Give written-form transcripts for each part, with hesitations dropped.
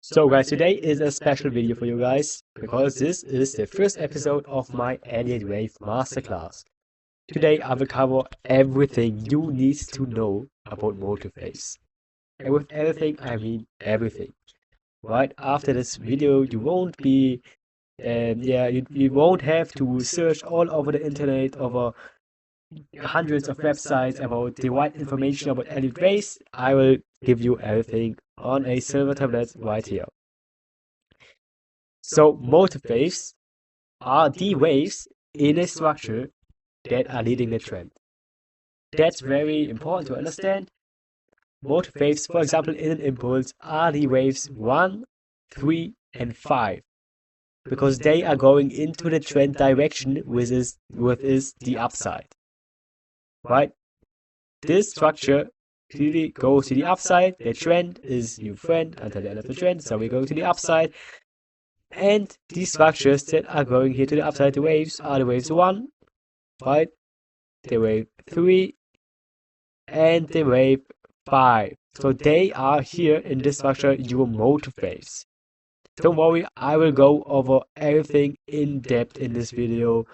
So guys, today is a special video for you guys because this is the first episode of my Alien Wave Masterclass. Today I will cover everything you need to know about motive waves. And with everything I mean everything. Right after this video you won't be you won't have to search all over the internet over hundreds of websites about the right information about alien waves. I will give you everything on a silver tablet right here. So motive waves are the waves in a structure that are leading the trend. That's very important to understand. Motive waves, for example, in an impulse, are the waves 1, 3, and 5, because they are going into the trend direction with the upside. Right? This structure clearly goes to the upside. The trend is your friend until the end of the trend, so we go to the upside. And these structures that are going here to the upside, the waves, are the waves 1, right? The wave 3, and the wave 5. So they are here in this structure, your motive waves. Don't worry, I will go over everything in depth in this video.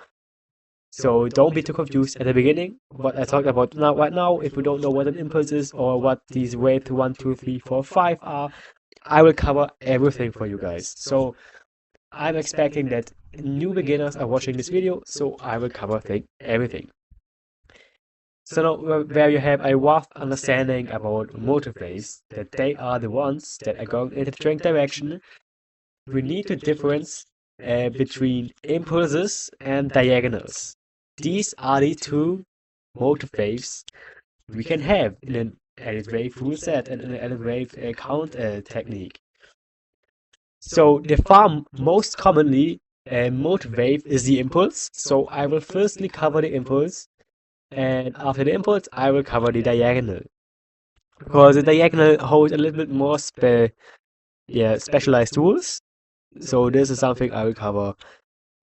So don't be too confused at the beginning. What I talked about right now, if you don't know what an impulse is or what these waves 1, 2, 3, 4, 5 are, I will cover everything for you guys. So I'm expecting that new beginners are watching this video, so I will cover everything. So now where you have a rough understanding about motive waves, that they are the ones that are going in the trend direction, we need to difference between impulses and diagonals. These are the two motive waves we can have in an alien wave rule set and in an alien wave count technique. So the far most commonly motive wave is the impulse. So I will firstly cover the impulse, and after the impulse I will cover the diagonal, because the diagonal holds a little bit more specialized rules. So this is something I will cover,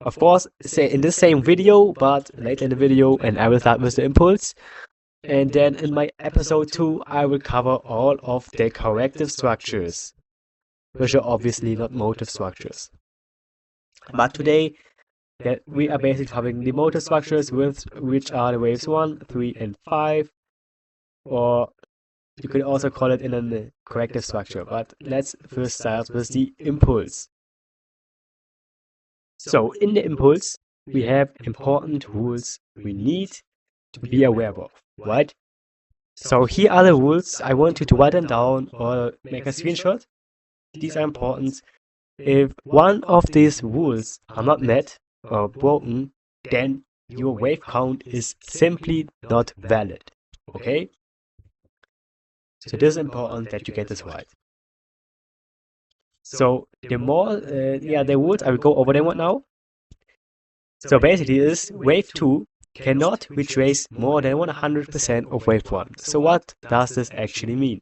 of course, say in the same video, but later in the video, and I will start with the impulse. And then in my episode 2 I will cover all of the corrective structures, which are obviously not motive structures. But today we are basically covering the motive structures, which are the waves 1, 3, and 5, or you could also call it in a corrective structure. But let's first start with the impulse. So in the impulse, we have important rules we need to be aware of, right? So here are the rules. I want you to write them down or make a screenshot. These are important. If one of these rules are not met or broken, then your wave count is simply not valid. Okay? So it is important that you get this right. So the rules, I will go over them right now. So basically is wave 2 cannot retrace more than 100% of wave 1. So what does this actually mean?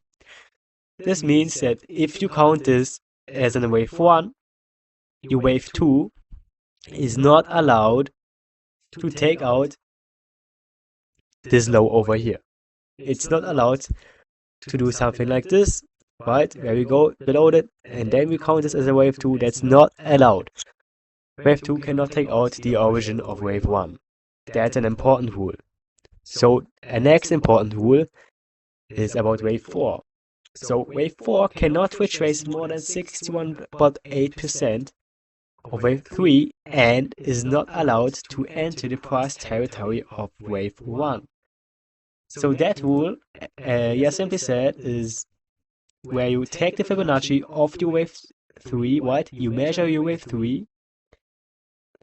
This means that if you count this as in wave 1, your wave 2 is not allowed to take out this low over here. It's not allowed to do something like this, right? Where we go below it, and then we count this as a wave 2. That's not allowed. Wave 2 cannot take out the origin of wave 1. That's an important rule. So a next important rule is about wave 4. So wave 4 cannot retrace more than 61.8% of wave 3 and is not allowed to enter the price territory of wave 1. So that rule, simply said, is where you take the Fibonacci of your wave 3, right? You measure your wave 3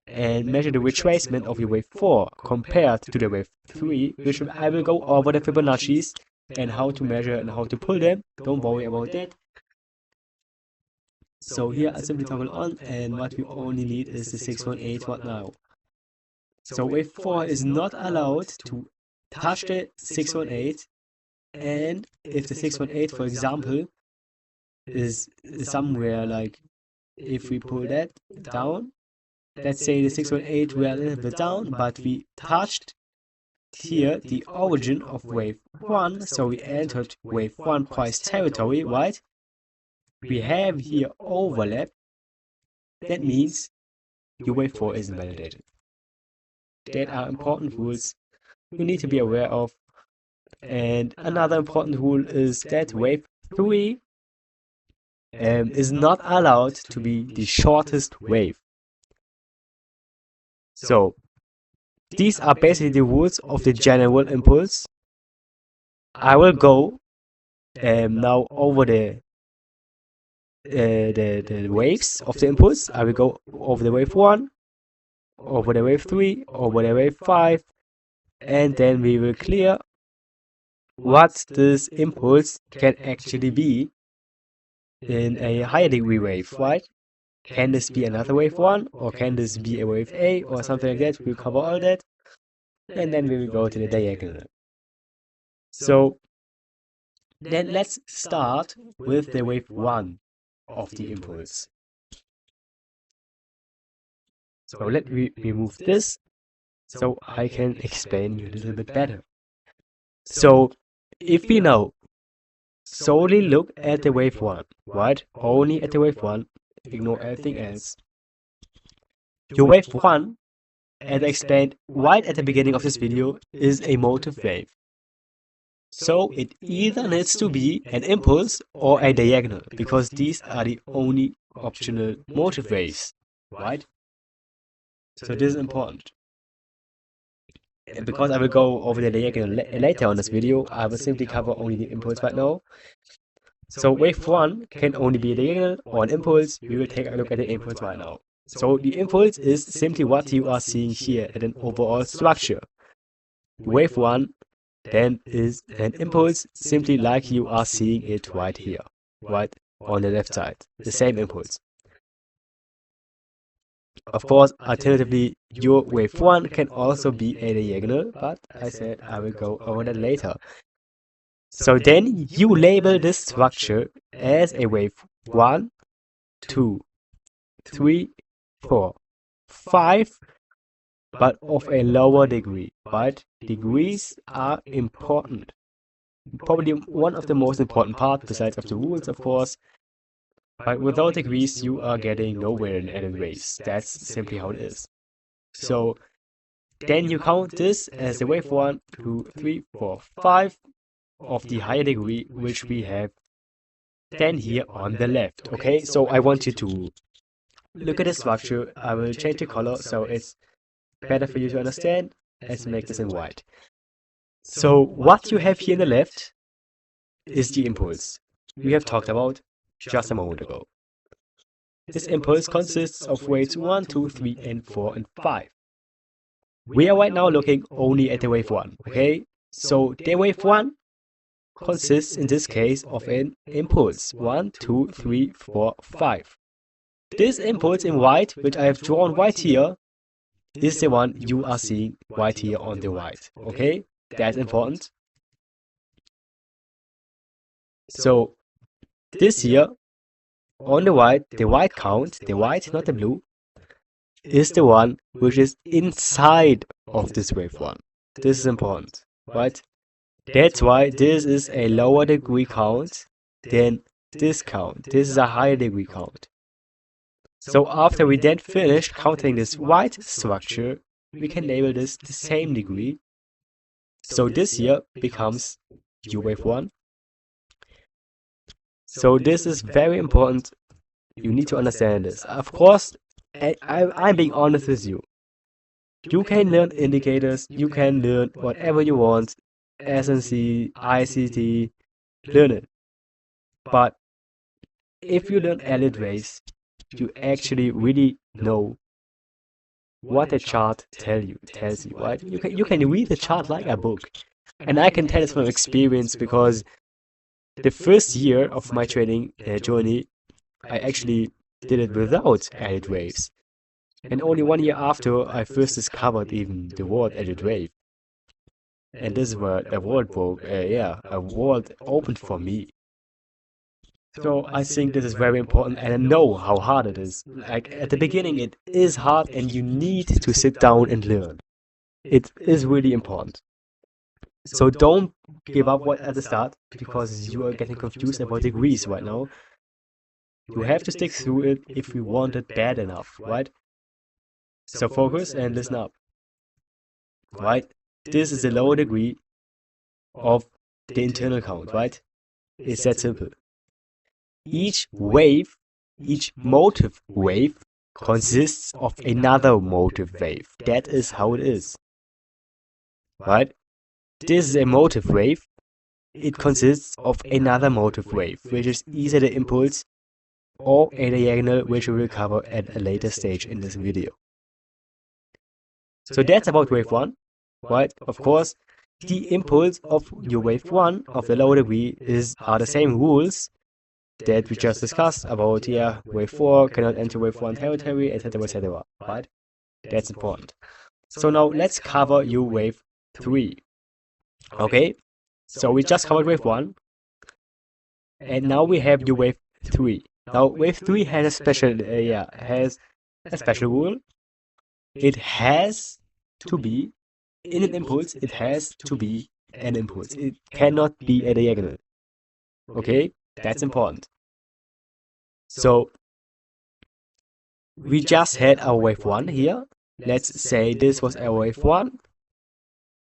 and measure the retracement of your wave 4 compared to the wave 3, which I will go over the Fibonacci's and how to measure and how to pull them. Don't worry about that. So here I simply toggle on, and what we only need is the 618 right now. So wave 4 is not allowed to touch the 618, and if the 618, for example, is somewhere like, if we pull that down, let's say the 618 were a little bit down, but we touched here the origin of wave 1, so we entered wave 1 price territory, right? we have here overlap, that means your wave 4 isn't validated. That are important rules you need to be aware of. And another important rule is that wave 3 is not allowed to be the shortest wave. So these are basically the rules of the general impulse. I will go now over the waves of the impulse. I will go over the wave 1, over the wave 3, over the wave 5, and then we will clear what this impulse can actually be in a higher degree wave, right? Can this be another wave 1, or can this be a wave A, or something like that? We'll cover all that, and then we will go to the diagonal. So then let's start with the wave 1 of the impulse. So let me remove this so I can explain you a little bit better. So if we now solely look at the wave 1, right? Only at the wave 1, ignore everything else. Your wave 1, as I explained right at the beginning of this video, is a motive wave. So it either needs to be an impulse or a diagonal, because these are the only optional motive waves, right? So this is important. And because I will go over the diagonal later on this video, I will simply cover only the impulse right now. So wave 1 can only be a diagonal or an impulse. We will take a look at the impulse right now. So the impulse is simply what you are seeing here at an overall structure. Wave 1 then is an impulse simply like you are seeing it right here, right on the left side, the same impulse. Of course, alternatively, your wave 1 can also be a diagonal, but I said I will go over that later. So then you label this structure as a wave 1, 2, 3, 4, 5, but of a lower degree, right? Degrees are important. Probably one of the most important parts, besides of the rules, of course. But without degrees, you are getting nowhere in added waves. That's simply how it is. So then you count this as a wave 1, 2, 3, 4, 5 of the higher degree, which we have then here on the left. Okay, so I want you to look at the structure. I will change the color so it's better for you to understand. Let's make this in white. So what you have here on the left is the impulse we have talked about just a moment ago. This impulse consists of waves 1, 2, 3, and 4, and 5. We are right now looking only at the wave 1, okay? So the wave 1 consists in this case of an impulse 1, 2, 3, 4, 5. This impulse in white, which I have drawn right here, is the one you are seeing right here on the right, okay? That's important. So this here on the white count, the white, not the blue, is the one which is inside of this wave 1. This is important, right? That's why this is a lower degree count than this count. This is a higher degree count. So after we then finish counting this white structure, we can label this the same degree. So this here becomes U wave 1. So this is very important. You need to understand this. Of course, I'm being honest with you. You can learn indicators, you can learn whatever you want, SNC, ICT, learn it. But if you learn Elliott waves, you actually really know what the chart tells you, right? You can read the chart like a book. And I can tell this from experience because the first year of my trading journey, I actually did it without Elliott waves. And only 1 year after, I first discovered even the word Elliott wave. And this is where the world broke, a world opened for me. So I think this is very important, and I know how hard it is. Like at the beginning, it is hard, and you need to sit down and learn. It is really important. So don't give up at the start because you are getting confused about degrees right now. You have to stick through it if we want it bad enough, right? So focus and listen up, right? This is the lower degree of the internal count, right? It's that simple. Each wave, each motive wave consists of another motive wave. That is how it is, right? This is a motive wave. It consists of another motive wave, which is either the impulse or a diagonal, which we will cover at a later stage in this video. So that's about wave 1, right? Of course, the impulse of your wave 1 of the lower degree are the same rules that we just discussed about, wave 4 cannot enter wave 1 territory, etc., right? That's important. So now let's cover your wave 3. Okay, so we just covered wave 1, and now we have your wave 3. Now wave 3 has a special, rule. It has to be in an impulse. It has to be an impulse. It cannot be a diagonal. Okay, that's important. So we just had our wave 1 here. Let's say this was our wave 1,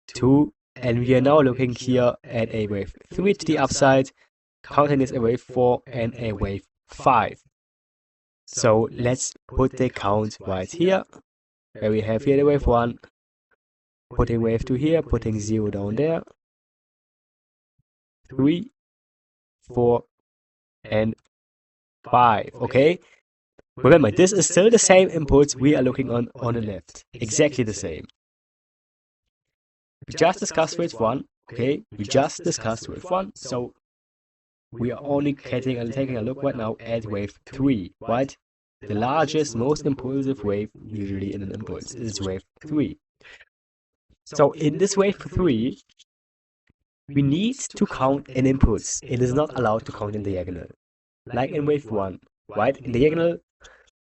2, and we are now looking here at a wave 3 to the upside, counting this a wave 4 and a wave 5. So let's put the count right here, where we have here the wave 1, putting wave 2 here, putting 0 down there, 3, 4, and 5, okay? Remember, this is still the same impulse we are looking on the left, exactly the same. We just discussed wave 1, okay? We just discussed wave 1, so we are only taking a look right now at wave 3, right? The largest, most impulsive wave usually in an impulse is wave 3. So in this wave 3, we need to count an impulse. It is not allowed to count in diagonal, like in wave 1, right? In diagonal,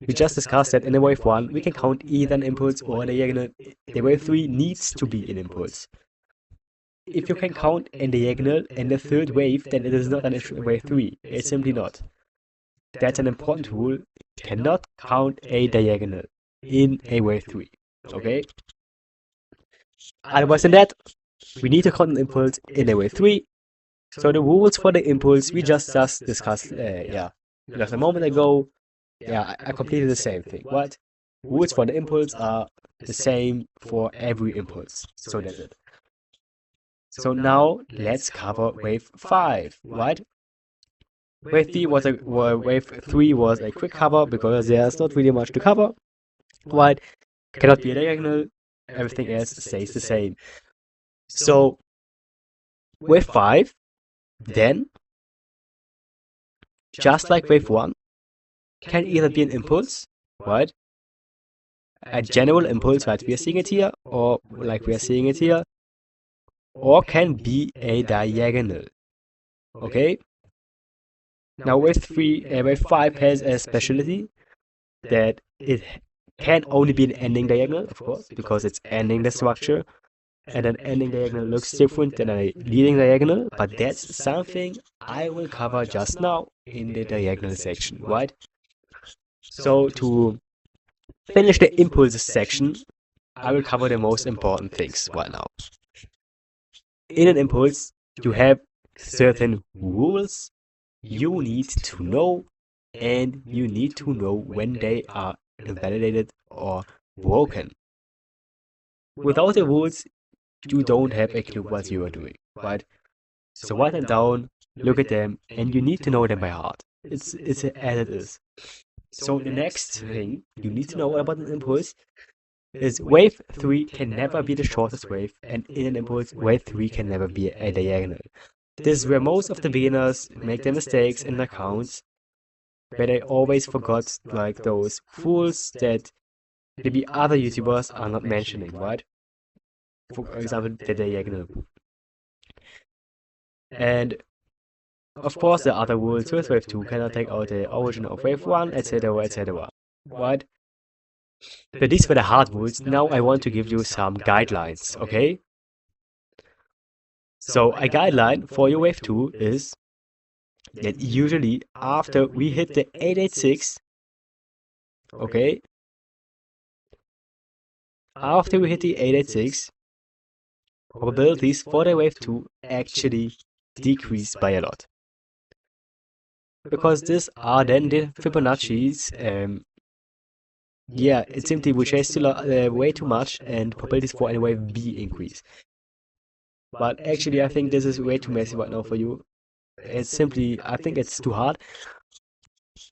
we just discussed that in the wave 1, we can count either an impulse or a diagonal. The wave 3 needs to be an impulse. If you can count a diagonal in the third wave, then it is not an wave 3. It's simply not. That's an important rule. You cannot count a diagonal in a wave 3. Okay? Otherwise than that, we need to count an impulse in a wave 3. So the rules for the impulse we just discussed just a moment ago. I completed the same thing. What? Rules for the impulse are the same for every impulse. So that's it. So now let's cover wave 5, right? Wave 3 was a quick cover because there's not really much to cover, right? Cannot be a diagonal. Everything else stays the same. So wave 5, then, just like wave 1, can either be an impulse, right? A general impulse, right? We are seeing it here, or like we are seeing it here, or can be a diagonal. Okay? Now wave 5 has a specialty that it can only be an ending diagonal, of course, because it's ending the structure, and an ending diagonal looks different than a leading diagonal, but that's something I will cover just now in the diagonal section, right? So to finish the impulses section, I will cover the most important things right now. In an impulse, you have certain rules you need to know, and you need to know when they are invalidated or broken. Without the rules, you don't have a clue what you are doing, right? So write them down, look at them, and you need to know them by heart. It's as it is. So the next thing you need to know about an impulse is wave 3 can never be the shortest wave, and in an impulse, wave 3 can never be a diagonal. This is where most of the beginners make their mistakes in their counts, where they always forgot like those rules that maybe other YouTubers are not mentioning, right? For example, the diagonal. And of course, the other rules with wave 2 cannot take out the origin of wave 1, etc., right? But these were the hard rules. Now I want to give you some guidelines, okay? So a guideline for your wave 2 is that usually after we hit the 886, okay, after we hit the 886, probabilities for the wave 2 actually decrease by a lot. Because these are then the Fibonacci's, yeah, it simply we chase still way too much and probabilities for any wave B increase. But actually I think this is way too messy right now for you. It's simply, I think it's too hard.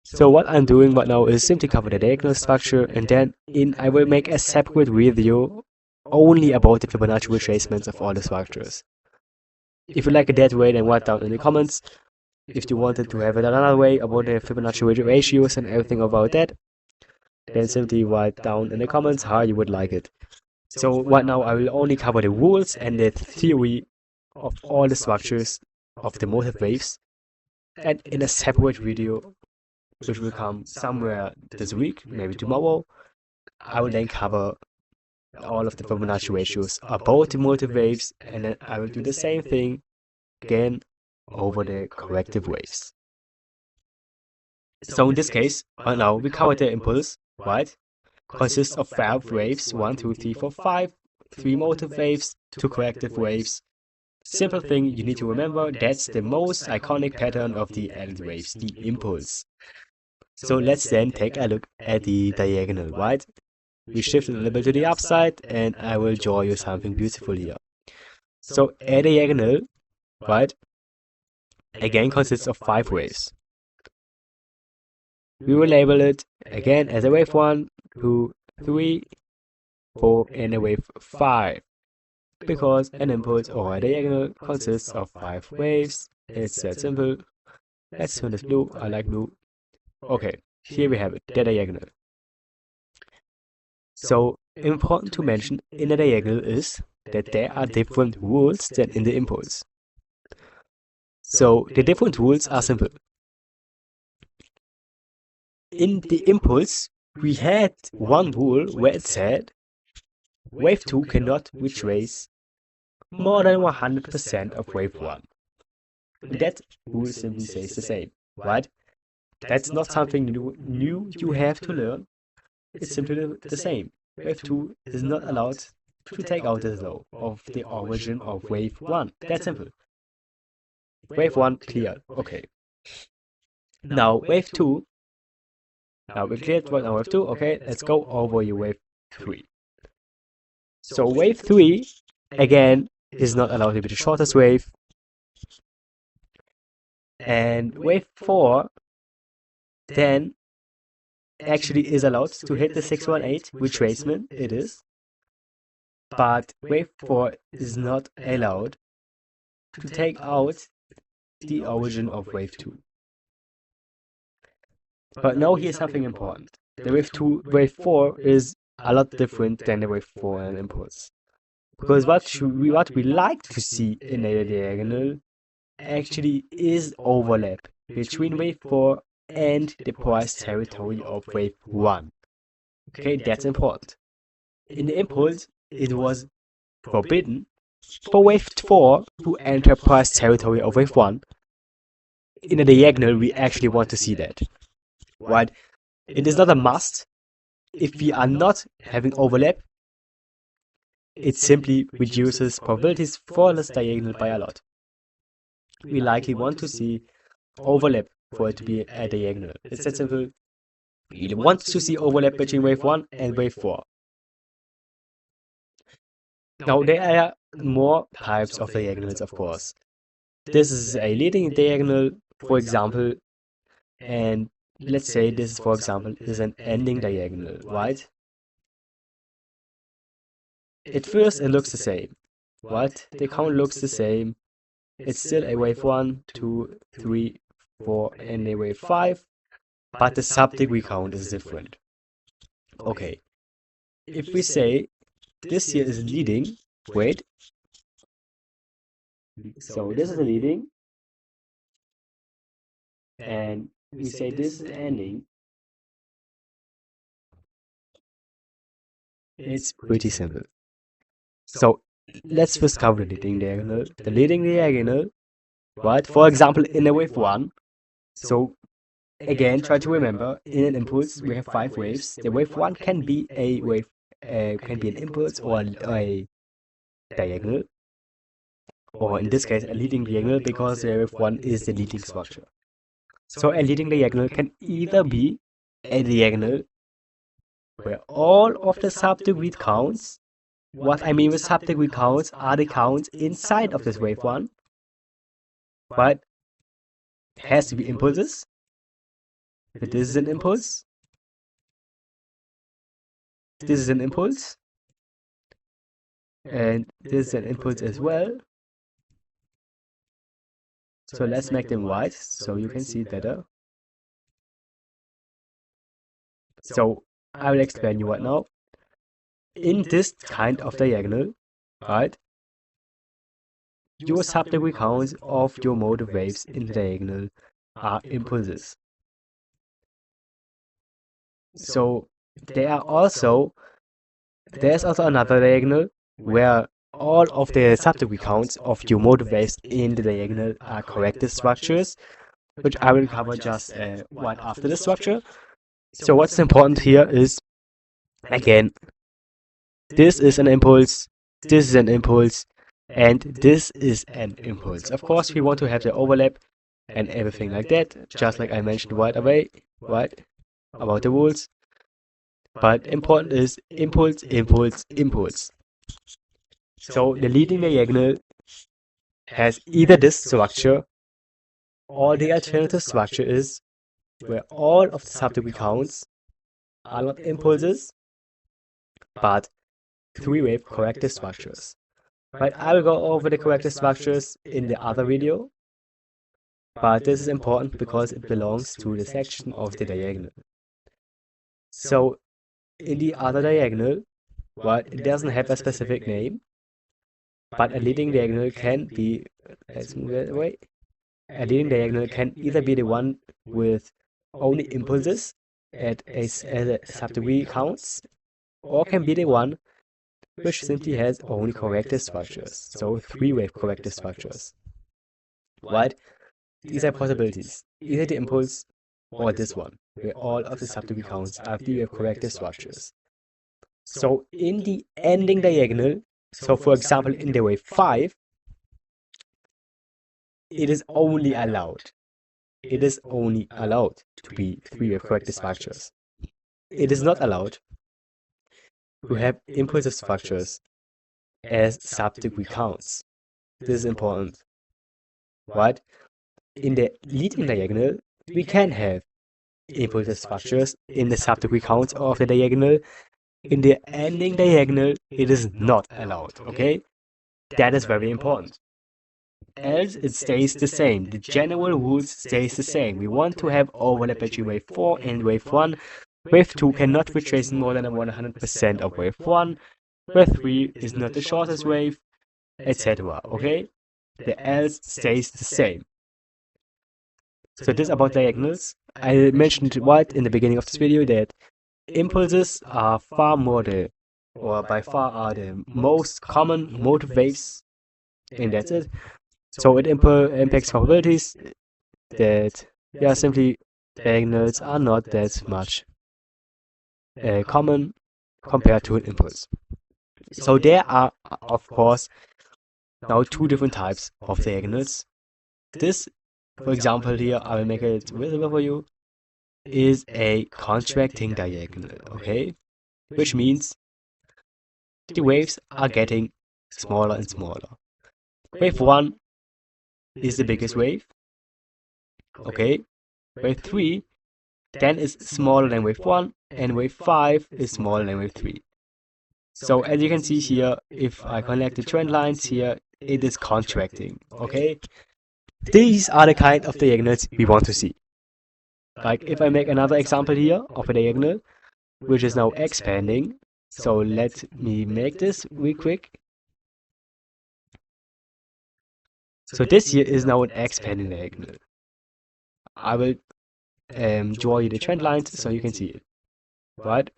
So what I'm doing right now is simply cover the diagonal structure, and then I will make a separate video only about the Fibonacci retracements of all the structures. If you like it that way, then write down in the comments. If you wanted to have it another way about the Fibonacci ratios and everything about that, then simply write down in the comments how you would like it. So right now I will only cover the rules and the theory of all the structures of the motive waves, and in a separate video, which will come somewhere this week, maybe tomorrow, I will then cover all of the Fibonacci ratios about the motive waves, and then I will do the same thing again over the corrective waves. So in this case, right now we covered the impulse, right? Consists of 5 waves, 1, 2, 3, 4, 5, 3 motive waves, 2 corrective waves. Simple thing you need to remember, that's the most iconic pattern of the LED waves, the impulse. So let's then take a look at the diagonal, right? We shift it a little bit to the upside, and I will draw you something beautiful here. So a diagonal, right, again consists of 5 waves. We will label it again as a wave 1, 2, 3, 4, and a wave 5. Because an impulse or a diagonal consists of 5 waves. It's that simple. Let's turn this blue. I like blue. Okay, here we have it, the diagonal. So, important to mention in a diagonal is that there are different rules than in the impulse. So, the different rules are simple. In the impulse, we had one rule where it said wave 2 cannot retrace more than 100% of wave 1. That rule simply says the same, right? That's not something new you have to learn. It's simply the same. Wave 2 is not allowed to take out the low of the origin of wave 1. That's simple. Wave 1 cleared. Okay. Now wave 2. Now we cleared right now wave 2. Okay, let's go over your wave 3. So wave 3 again is not allowed to be the shortest wave. And wave 4 then actually is allowed to hit the 618 retracement, it is. But wave 4 is not allowed to take out the origin of wave 2. But now here's something important. The wave 4 is a lot different than the wave 4 and impulse. Because what we like to see in a diagonal actually is overlap between wave 4 and the price territory of wave 1. Okay, that's important. In the impulse, it was forbidden for wave 4 to enter price territory of wave 1. In a diagonal, we actually want to see that. Right? It is not a must. If we are not having overlap, it simply reduces probabilities for this diagonal by a lot. We likely want to see overlap for it to be a diagonal. It's that simple. We want to see overlap between wave 1 and wave 4. Now there are more types of diagonals, of course. This is a leading diagonal, for example, and let's say this, for example, is an ending diagonal, right? At first it looks the same, right? The count looks the same. It's still a wave 1, 2, 3, 4, and a wave 5, but the sub-degree count is different. Okay, if we say this here is leading, wait, so this is a leading, and we say this is ending, it's pretty simple. So let's first cover the leading diagonal. The leading diagonal, right? For example, in a wave 1, So again, try to remember, in an impulse we have 5 waves. The wave 1 can be a wave, can be an impulse or a diagonal, or in this case a leading diagonal, because the wave 1 is the leading structure. So a leading diagonal can either be a diagonal where all of the subdegree counts, what I mean with subdegree counts are the counts inside of this wave 1, but it has to be impulses. If this is an impulse, this is an impulse, and this is an impulse as well. So let's make them white so you can see better. So I will explain you right now. In this kind of diagonal, right, your subdegree counts of your motive waves in the diagonal are impulses. So there's also another diagonal where all of the subdegree counts of your motive waves in the diagonal are corrected structures, which I will cover just right after the structure. So what's important here is, again, this is an impulse, this is an impulse, and this is an impulse. Of course, we want to have the overlap and everything like that, just like I mentioned right away, right, about the rules. But important is impulse, impulse, impulse. So the leading diagonal has either this structure, or the alternative structure is where all of the subdegree counts are not impulses, but three-wave corrected structures. Right, I will go over the corrected structures in the other video, but this is important because it belongs to the section of the diagonal. So in the other diagonal, right, it doesn't have a specific name, but a leading diagonal can be, let's move that away. A leading diagonal can either be the one with only impulses at a subdegree counts, or can be the one which simply has only corrected structures, so three-wave corrected structures. Right? These are possibilities, either the impulse or this one, where all of the subdegree counts are three-wave corrected structures. So in the ending diagonal, so for example in the wave 5, it is only allowed to be three-wave corrected structures. It is not allowed to have impulsive structures as subdegree counts. This is important, right? In the leading diagonal, we can have impulsive structures in the subdegree counts of the diagonal. In the ending diagonal, it is not allowed, okay? That is very important. Else it stays the same. The general rules stays the same. We want to have overlap between wave 4 and wave 1. Wave 2 cannot retrace more than 100% of wave 1. Wave 3 is not the shortest wave, etc. Okay? The else stays the same. So this about diagonals. I mentioned right in the beginning of this video that impulses are by far are the most common motive waves, and that's it. So it impacts probabilities that, yeah, simply diagonals are not that much common compared to an impulse. So there are, of course, now two different types of diagonals. This, for example, here, I will make it visible for you, is a contracting diagonal, okay? Which means the waves are getting smaller and smaller. Wave 1 is the biggest wave, okay? Wave 3 then is smaller than wave 1, and wave 5 is smaller than wave 3. So as you can see here, if I connect the trend lines here, it is contracting, okay? These are the kind of diagonals we want to see. Like if I make another example here of a diagonal, which is now expanding. So let me make this real quick. So this here is now an expanding diagonal. I will draw you the trend lines so you can see it, right?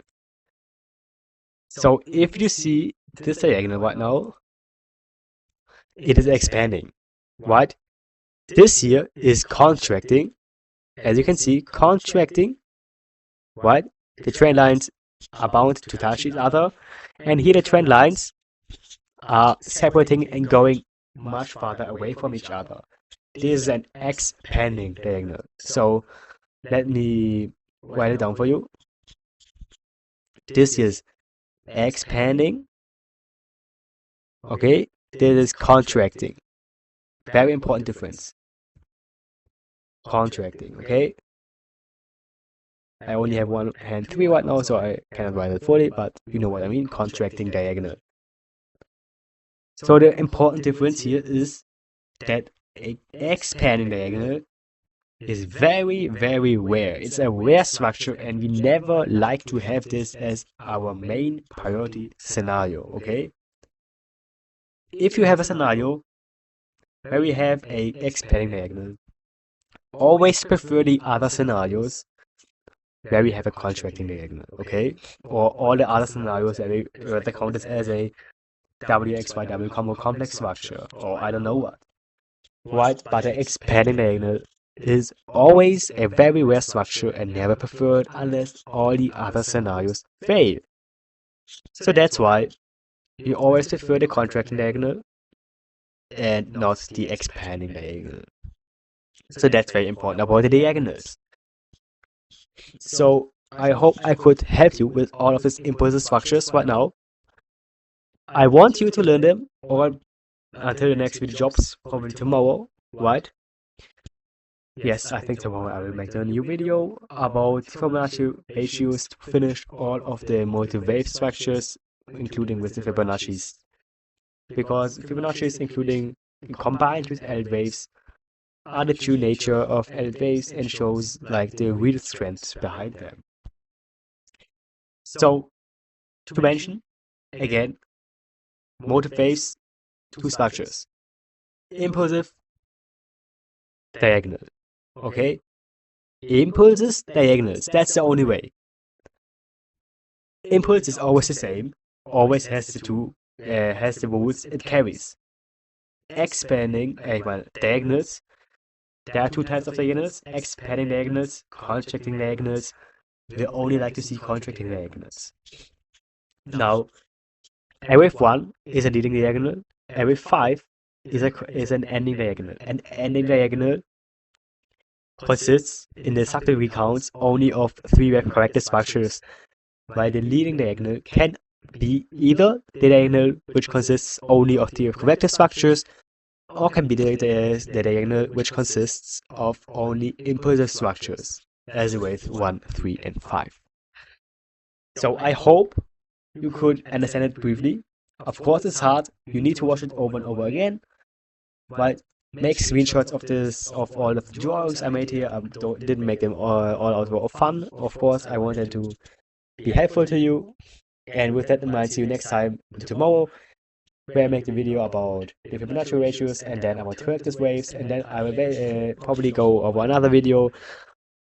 So if you see this diagonal right now, it is expanding, right? This here is contracting, as you can see, contracting, right? The trend lines are bound to touch each other, and here the trend lines are separating and going much farther away from each other. This is an expanding diagonal. So let me write it down for you. This is expanding. Okay, this is contracting. Very important difference. Contracting, okay? I only have one hand 3 right now, so I cannot write it fully, but you know what I mean, contracting diagonal. So the important difference here is that an expanding diagonal is very, very rare. It's a rare structure, and we never like to have this as our main priority scenario, okay? If you have a scenario where we have a expanding diagonal, always prefer the other scenarios where we have a contracting diagonal, okay? Or all the other scenarios that they count this as a WXY combo complex structure, or I don't know what. Right, but an expanding diagonal is always a very rare structure and never preferred unless all the other scenarios fail. So that's why we always prefer the contracting diagonal and not the expanding diagonal. So that's very important about the diagonals. So I hope I could help you with all of these implicit structures right now. I want you to learn them or until the next video drops, probably tomorrow, right? Yes, I think tomorrow I will make a new video about Fibonacci ratios to finish all of the multi-wave structures, including with the Fibonacci's. Because Fibonacci's including combined with L waves are the true nature of L waves and shows like the real strength behind them. So, to mention, again, motive waves, two structures. Impulsive, diagonal. Okay? Impulses, diagonals. That's the only way. Impulse is always the same, always has the rules it carries. Expanding, diagonals. There are two types of diagonals: expanding diagonals, contracting diagonals. We only like to see contracting diagonals. Now, every 1 is a leading diagonal. Every 5 is an ending diagonal. An ending diagonal consists in the subtle recounts only of 3 wave corrected structures, while the leading diagonal can be either the diagonal which consists only of 3 wave corrected structures, or can be the diagonal which consists of only impulsive structures, as with 1, 3, and 5. So I hope you could understand it briefly. Of course it's hard, you need to watch it over and over again, but make screenshots of all of the drawings I made here. I didn't make them all out of fun. Of course, I wanted to be helpful to you. And with that in mind, see you next time tomorrow, where I make the video about the Fibonacci ratios, and then about corrected waves, and then I will probably go over another video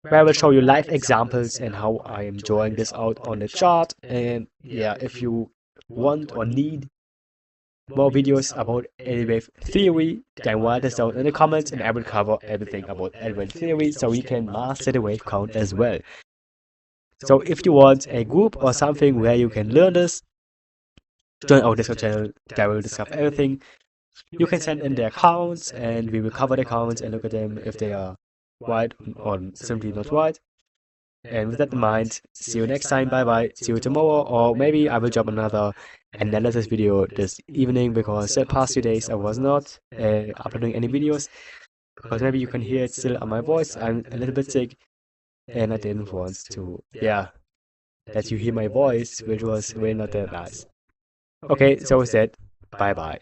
where I will show you live examples and how I am drawing this out on the chart. And yeah, if you want or need more videos about L-wave theory, then write us down in the comments and I will cover everything about L-wave theory so we can master the wave count as well. So if you want a group or something where you can learn this, join our Discord channel, there will discuss everything. You can send in the accounts and we will cover the accounts and look at them if they are right or simply not right. And with that in mind, see you next time, bye bye, see you tomorrow, or maybe I will drop another analysis video this evening, because the past few days I was not uploading any videos, because maybe you can hear it still on my voice, I'm a little bit sick, and I didn't want to, that you hear my voice, which was really not that nice. Okay, so with that, bye bye.